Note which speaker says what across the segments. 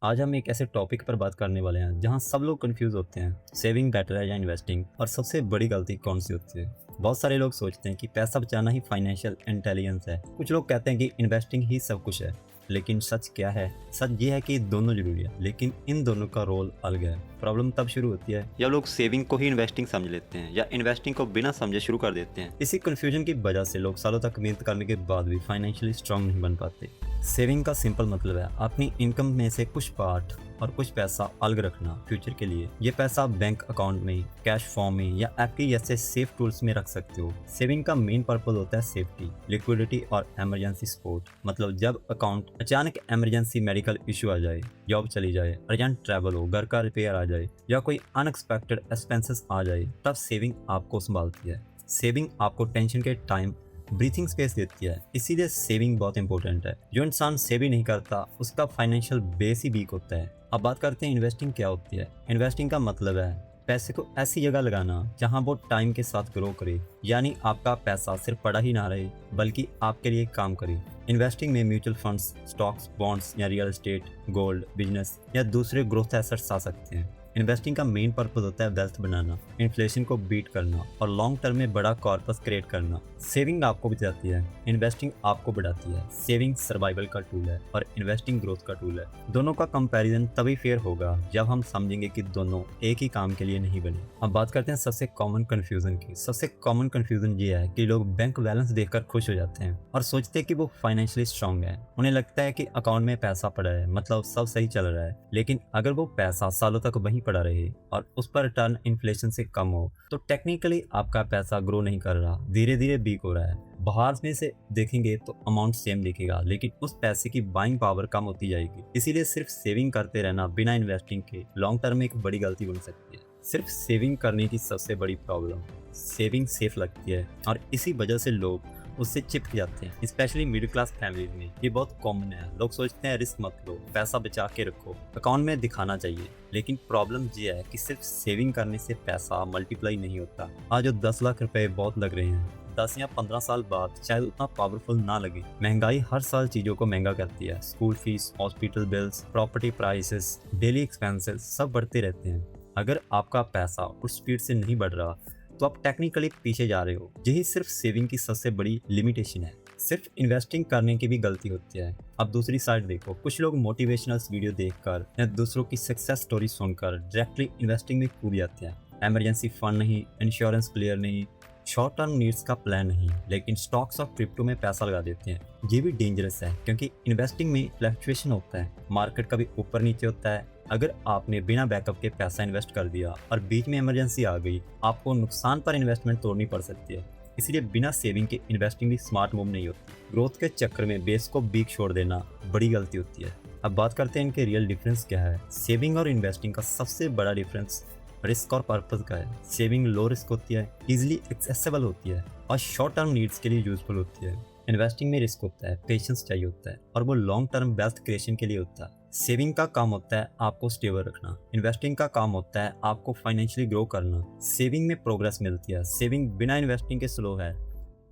Speaker 1: आज हम एक ऐसे टॉपिक पर बात करने वाले हैं जहां सब लोग कंफ्यूज होते हैं, सेविंग बेटर है या इन्वेस्टिंग, और सबसे बड़ी गलती कौन सी होती है। बहुत सारे लोग सोचते हैं कि पैसा बचाना ही फाइनेंशियल इंटेलिजेंस है। कुछ लोग कहते हैं कि इन्वेस्टिंग ही सब कुछ है, लेकिन सच क्या है? सच ये है कि दोनों जरूरी है, लेकिन इन दोनों का रोल अलग है। प्रॉब्लम तब शुरू होती है जब लोग सेविंग को ही इन्वेस्टिंग समझ लेते हैं या इन्वेस्टिंग को बिना समझे शुरू कर देते हैं। इसी कंफ्यूजन की वजह से लोग सालों तक मेहनत करने के बाद भी फाइनेंशियली स्ट्रांग नहीं बन पाते। सेविंग का सिंपल मतलब है अपनी इनकम में से कुछ पार्ट और कुछ पैसा अलग रखना फ्यूचर के लिए। ये पैसा बैंक अकाउंट में, कैश फॉर्म में या एफडी जैसे सेफ टूल्स में रख सकते हो। सेविंग का मेन पर्पज होता है सेफ्टी, लिक्विडिटी और इमरजेंसी सपोर्ट। मतलब जब अकाउंट अचानक इमरजेंसी मेडिकल इशू आ जाए, जॉब चली जाए, अर्जेंट ट्रैवल हो, घर का रिपेयर आ जाए या कोई अनएक्सपेक्टेड एक्सपेंसेस आ जाए, तब सेविंग आपको संभालती है। सेविंग आपको टेंशन के टाइम ब्रीथिंग स्पेस देती है, इसीलिए सेविंग बहुत इंपॉर्टेंट है। जो इंसान सेविंग नहीं करता उसका फाइनेंशियल बेस ही वीक होता है। अब बात करते हैं इन्वेस्टिंग क्या होती है। इन्वेस्टिंग का मतलब है पैसे को ऐसी जगह लगाना जहां वो टाइम के साथ ग्रो करे, यानी आपका पैसा सिर्फ पड़ा ही ना रहे बल्कि आपके लिए काम करे। इन्वेस्टिंग में म्यूचुअल फंड्स, स्टॉक्स, बॉन्ड्स या रियल एस्टेट, गोल्ड, बिजनेस या दूसरे ग्रोथ एसेट्स आ सकते हैं। इन्वेस्टिंग का मेन पर्पस होता है वेल्थ बनाना, इन्फ्लेशन को बीट करना और लॉन्ग टर्म में बड़ा कॉर्पस क्रिएट करना। सेविंग आपको बचाती है, इन्वेस्टिंग आपको बढ़ाती है। सेविंग सर्वाइवल का टूल है और इन्वेस्टिंग ग्रोथ का टूल है। दोनों का कंपैरिजन तभी फेयर होगा जब हम समझेंगे कि दोनों एक ही काम के लिए नहीं बने। अब बात करते हैं सबसे कॉमन कंफ्यूजन की। सबसे कॉमन कंफ्यूजन ये है कि लोग बैंक बैलेंस देखकर खुश हो जाते हैं और सोचते हैं कि वो फाइनेंशियली स्ट्रांग है। उन्हें लगता है कि अकाउंट में पैसा पड़ा है मतलब सब सही चल रहा है। लेकिन अगर वो पैसा सालों तक वहीं पड़ा रहे और उस पर रिटर्न इन्फ्लेशन से कम हो तो टेक्निकली आपका पैसा ग्रो नहीं कर रहा, धीरे धीरे वीक हो रहा है। बाहर में से देखेंगे तो अमाउंट सेम दिखेगा, लेकिन उस पैसे की बाइंग पावर कम होती जाएगी। इसीलिए सिर्फ सेविंग करते रहना बिना इन्वेस्टिंग के लॉन्ग टर्म में एक बड़ी गलती बन सकती है। सिर्फ सेविंग करने की सबसे बड़ी प्रॉब्लम, सेविंग सेफ लगती है और इसी वजह से लोग उससे चिपक जाते हैं, स्पेशली मिडिल क्लास फैमिली में। ये बहुत कॉमन है। लोग सोचते हैं रिस्क मत लो, पैसा बचा के रखो, अकाउंट में दिखाना चाहिए। लेकिन प्रॉब्लम ये है कि सिर्फ सेविंग करने से पैसा मल्टीप्लाई नहीं होता। आज जो 10 लाख रुपए बहुत लग रहे हैं, 10 या 15 साल बाद शायद उतना पावरफुल ना लगे। महंगाई हर साल चीजों को महंगा करती है। School fees, hospital bills, property prices, daily expenses सब बढ़ते रहते हैं। अगर आपका पैसा उस स्पीड से नहीं बढ़ रहा तो आप टेक्निकली पीछे जा रहे हो। यही सिर्फ सेविंग की सबसे बड़ी लिमिटेशन है। सिर्फ इन्वेस्टिंग करने की भी गलती होती है। अब दूसरी साइड देखो, कुछ लोग मोटिवेशनल वीडियो देखकर या दूसरों की सक्सेस स्टोरी सुनकर डायरेक्टली इन्वेस्टिंग में कूद जाते हैं। इमरजेंसी फंड नहीं, इंश्योरेंस क्लियर नहीं, शॉर्ट टर्म नीड्स का प्लान नहीं, लेकिन स्टॉक्स और क्रिप्टो में पैसा लगा देते हैं। ये भी डेंजरस है क्योंकि इन्वेस्टिंग में फ्लक्चुएशन होता है, मार्केट कभी ऊपर नीचे होता है। अगर आपने बिना बैकअप के पैसा इन्वेस्ट कर दिया और बीच में इमरजेंसी आ गई, आपको नुकसान पर इन्वेस्टमेंट तोड़नी पड़ सकती है। इसलिए बिना सेविंग के इन्वेस्टिंग भी स्मार्ट मूव नहीं होती। ग्रोथ के चक्कर में बेस को वीक छोड़ देना बड़ी गलती होती है। अब बात करते हैं इनके रियल डिफरेंस क्या है। सेविंग और इन्वेस्टिंग का सबसे बड़ा डिफरेंस रिस्क और पर्पस का है। सेविंग लो रिस्क होती है, इजीली एक्सेसिबल होती है और शॉर्ट टर्म नीड्स के लिए यूजफुल होती है। इन्वेस्टिंग में रिस्क होता है, पेशेंस चाहिए होता है और वो लॉन्ग टर्म वेल्थ क्रिएशन के लिए होता है। सेविंग का काम होता है आपको स्टेबल रखना, इन्वेस्टिंग का काम होता है आपको फाइनेंशियली ग्रो करना। सेविंग में प्रोग्रेस मिलती है, सेविंग बिना इन्वेस्टिंग के स्लो है,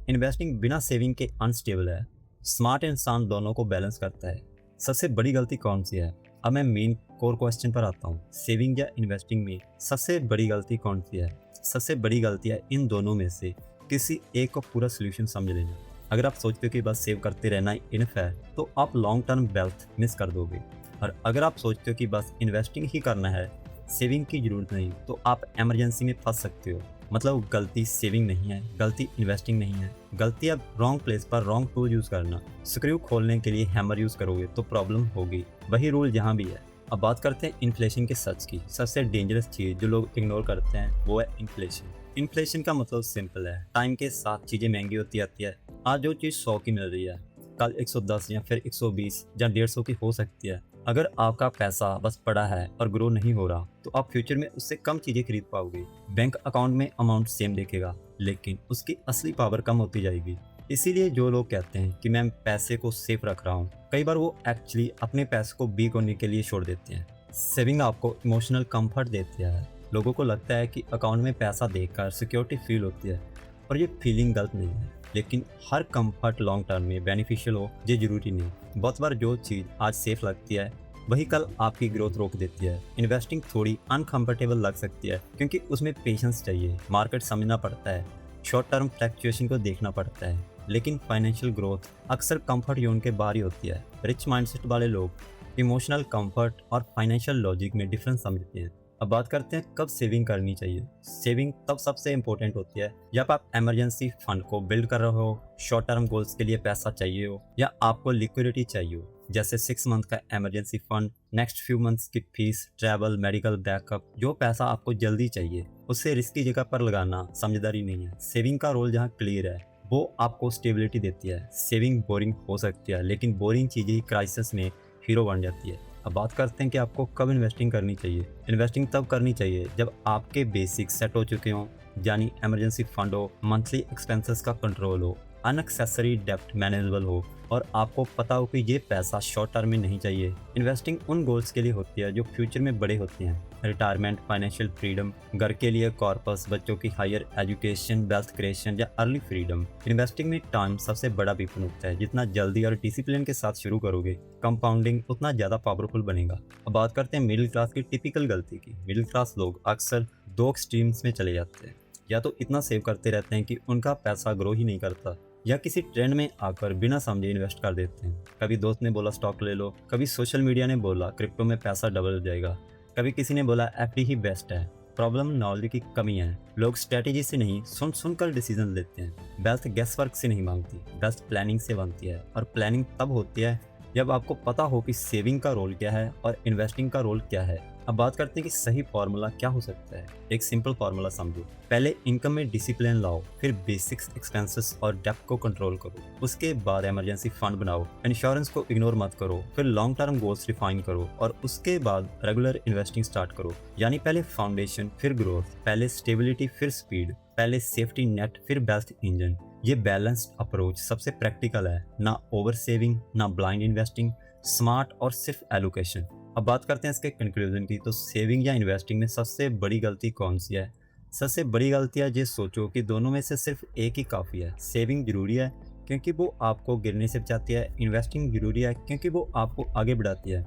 Speaker 1: इन्वेस्टिंग बिना सेविंग के अनस्टेबल है। स्मार्ट इंसान दोनों को बैलेंस करता है। सबसे बड़ी गलती कौन सी है? अब मैं मेन कोर क्वेश्चन पर आता हूँ, सेविंग या इन्वेस्टिंग में सबसे बड़ी गलती कौन सी है? सबसे बड़ी गलती है इन दोनों में से किसी एक को पूरा सोल्यूशन समझ लेना। अगर आप सोचते हो कि बस सेव करते रहना इनफ है तो आप लॉन्ग टर्म वेल्थ मिस कर दोगे। और अगर आप सोचते हो कि बस इन्वेस्टिंग ही करना है, सेविंग की जरूरत नहीं, तो आप इमरजेंसी में फंस सकते हो। मतलब गलती सेविंग नहीं है, गलती इन्वेस्टिंग नहीं है, गलती अब रॉन्ग प्लेस पर रॉन्ग टूल यूज करना। स्क्रू खोलने के लिए हैमर यूज करोगे तो प्रॉब्लम होगी। वही रूल यहाँ भी है। अब बात करते हैं इन्फ्लेशन के सच की। सबसे डेंजरस चीज जो लोग इग्नोर करते हैं वो है इन्फ्लेशन। इन्फ्लेशन का मतलब सिंपल है, टाइम के साथ चीजें महंगी होती जाती है। आज जो चीज 100 की मिल रही है कल 110 या फिर 120 या 150 की हो सकती है। अगर आपका पैसा बस पड़ा है और ग्रो नहीं हो रहा तो आप फ्यूचर में उससे कम चीजें खरीद पाओगे। बैंक अकाउंट में अमाउंट सेम दिखेगा लेकिन उसकी असली पावर कम होती जाएगी। इसीलिए जो लोग कहते हैं कि मैं पैसे को सेफ रख रहा हूँ, कई बार वो एक्चुअली अपने पैसे को वीक होने के लिए छोड़ देते हैं। सेविंग आपको इमोशनल कंफर्ट देती है। लोगों को लगता है कि अकाउंट में पैसा देखकर सिक्योरिटी फील होती है और ये फीलिंग गलत नहीं है। लेकिन हर कंफर्ट लॉन्ग टर्म में बेनिफिशियल हो ये जरूरी नहीं। बहुत बार जो चीज़ आज सेफ लगती है वही कल आपकी ग्रोथ रोक देती है। इन्वेस्टिंग थोड़ी अनकंफर्टेबल लग सकती है क्योंकि उसमें पेशेंस चाहिए, मार्केट समझना पड़ता है, शॉर्ट टर्म फ्लक्चुएशन को देखना पड़ता है। लेकिन फाइनेंशियल ग्रोथ अक्सर कंफर्ट जोन के बाहर ही होती है। रिच माइंडसेट वाले लोग इमोशनल कंफर्ट और फाइनेंशियल लॉजिक में डिफरेंस समझते हैं। अब बात करते हैं कब सेविंग करनी चाहिए। सेविंग तब सबसे इंपॉर्टेंट होती है जब आप इमरजेंसी फंड को बिल्ड कर रहे हो, शॉर्ट टर्म गोल्स के लिए पैसा चाहिए हो, या आपको लिक्विडिटी चाहिए हो, जैसे 6 मंथ का emergency fund, next few months की फीस, ट्रैवल, मेडिकल बैकअप। जो पैसा आपको जल्दी चाहिए उससे रिस्की जगह पर लगाना समझदारी नहीं है। सेविंग का रोल जहाँ क्लियर है वो आपको स्टेबिलिटी देती है। सेविंग बोरिंग हो सकती है लेकिन बोरिंग चीज़ें ही क्राइसिस में हीरो बन जाती है। अब बात करते हैं कि आपको कब इन्वेस्टिंग करनी चाहिए। इन्वेस्टिंग तब करनी चाहिए जब आपके बेसिक्स सेट हो चुके हों, यानी इमरजेंसी फंड हो, मंथली एक्सपेंसेस का कंट्रोल हो, अनएक्सेसरी डेप्ट मैनेजेबल हो और आपको पता हो कि ये पैसा शॉर्ट टर्म में नहीं चाहिए। इन्वेस्टिंग उन गोल्स के लिए होती है जो फ्यूचर में बड़े होते हैं, रिटायरमेंट, फाइनेंशियल फ्रीडम, घर के लिए कॉर्पस, बच्चों की हायर एजुकेशन, वेल्थ क्रिएशन या अर्ली फ्रीडम। इन्वेस्टिंग में टाइम सबसे बड़ा वेपन होता है। जितना जल्दी और डिसिप्लिन के साथ शुरू करोगे, कंपाउंडिंग उतना ज़्यादा पावरफुल बनेगा। अब बात करते हैं मिडिल क्लास की टिपिकल गलती की। मिडिल क्लास लोग अक्सर दो एक्सट्रीम्स में चले जाते हैं। या तो इतना सेव करते रहते हैं कि उनका पैसा ग्रो ही नहीं करता, या किसी ट्रेंड में आकर बिना समझे इन्वेस्ट कर देते हैं। कभी दोस्त ने बोला स्टॉक ले लो, कभी सोशल मीडिया ने बोला क्रिप्टो में पैसा डबल हो जाएगा, कभी किसी ने बोला एफडी ही बेस्ट है। प्रॉब्लम नॉलेज की कमी है। लोग स्ट्रेटेजी से नहीं सुनकर डिसीजन लेते हैं। वेल्थ गैस वर्क से नहीं मांगती, वेल्थ प्लानिंग से बनती है। और प्लानिंग तब होती है जब आपको पता हो कि सेविंग का रोल क्या है और इन्वेस्टिंग का रोल क्या है। अब बात करते हैं कि सही फॉर्मूला क्या हो सकता है। एक सिंपल फॉर्मूला समझो। पहले इनकम में डिसिप्लिन लाओ, फिर बेसिक्स एक्सपेंसेस और डेप्ट को कंट्रोल करो, उसके बाद इमरजेंसी फंड बनाओ, इंश्योरेंस को इग्नोर मत करो, फिर लॉन्ग टर्म गोल्स रिफाइन करो और उसके बाद रेगुलर इन्वेस्टिंग स्टार्ट करो। यानी पहले फाउंडेशन फिर ग्रोथ, पहले स्टेबिलिटी फिर स्पीड, पहले सेफ्टी नेट फिर बेस्ट इंजन। ये बैलेंस्ड अप्रोच सबसे प्रैक्टिकल है, ना ओवर सेविंग ना ब्लाइंड इन्वेस्टिंग, स्मार्ट और सिर्फ एलोकेशन। अब बात करते हैं इसके कंक्लूजन की। तो सेविंग या इन्वेस्टिंग में सबसे बड़ी गलती कौन सी है? सबसे बड़ी गलती है ये सोचो कि दोनों में से सिर्फ एक ही काफ़ी है। सेविंग जरूरी है क्योंकि वो आपको गिरने से बचाती है, इन्वेस्टिंग जरूरी है क्योंकि वो आपको आगे बढ़ाती है।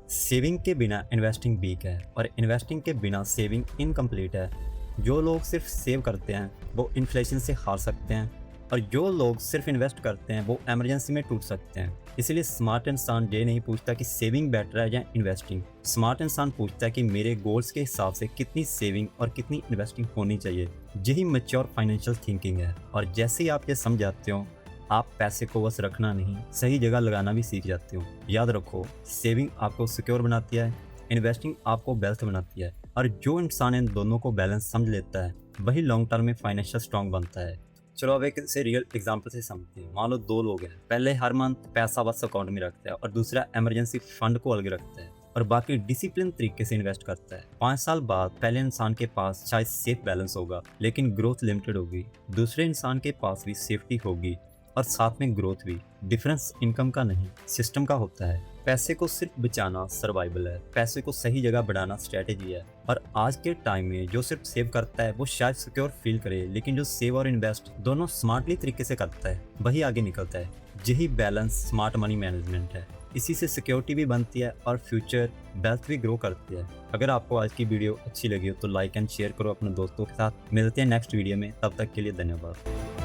Speaker 1: सेविंग के बिना इन्वेस्टिंग वीक है और इन्वेस्टिंग के बिना सेविंग इनकम्प्लीट है। जो लोग सिर्फ सेव करते हैं वो इन्फ्लेशन से हार सकते हैं और जो लोग सिर्फ इन्वेस्ट करते हैं वो इमरजेंसी में टूट सकते हैं। इसलिए स्मार्ट इंसान ये नहीं पूछता कि सेविंग बेटर है या इन्वेस्टिंग। स्मार्ट इंसान पूछता है कि मेरे गोल्स के हिसाब से कितनी सेविंग और कितनी इन्वेस्टिंग होनी चाहिए। यही मैच्योर फाइनेंशियल थिंकिंग है। और जैसे ही आप ये समझ जाते हो, आप पैसे को बस रखना नहीं, सही जगह लगाना भी सीख जाते हो। याद रखो, सेविंग आपको सिक्योर बनाती है, इन्वेस्टिंग आपको वेल्थ बनाती है। और जो इंसान इन दोनों को बैलेंस समझ लेता है वही लॉन्ग टर्म में फाइनेंशियल स्ट्रॉन्ग बनता है। चलो अब एक से रियल एग्जांपल से समझते हैं। मान लो दो लोग हैं, पहले हर मंथ पैसा बस अकाउंट में रखता है और दूसरा इमरजेंसी फंड को अलग रखता है और बाकी डिसिप्लिन तरीके से इन्वेस्ट करता है। 5 साल बाद पहले इंसान के पास शायद सेफ बैलेंस होगा लेकिन ग्रोथ लिमिटेड होगी। दूसरे इंसान के पास भी सेफ्टी होगी और साथ में ग्रोथ भी। डिफरेंस इनकम का नहीं, सिस्टम का होता है। पैसे को सिर्फ बचाना सर्वाइवल है, पैसे को सही जगह बढ़ाना स्ट्रेटेजी है। और आज के टाइम में जो सिर्फ सेव करता है वो शायद सिक्योर फील करे, लेकिन जो सेव और इन्वेस्ट दोनों स्मार्टली तरीके से करता है वही आगे निकलता है। यही बैलेंस स्मार्ट मनी मैनेजमेंट है। इसी से सिक्योरिटी भी बनती है और फ्यूचर वेल्थ भी ग्रो करती है। अगर आपको आज की वीडियो अच्छी लगी हो तो लाइक एंड शेयर करो अपने दोस्तों के साथ। मिलते हैं नेक्स्ट वीडियो में, तब तक के लिए धन्यवाद।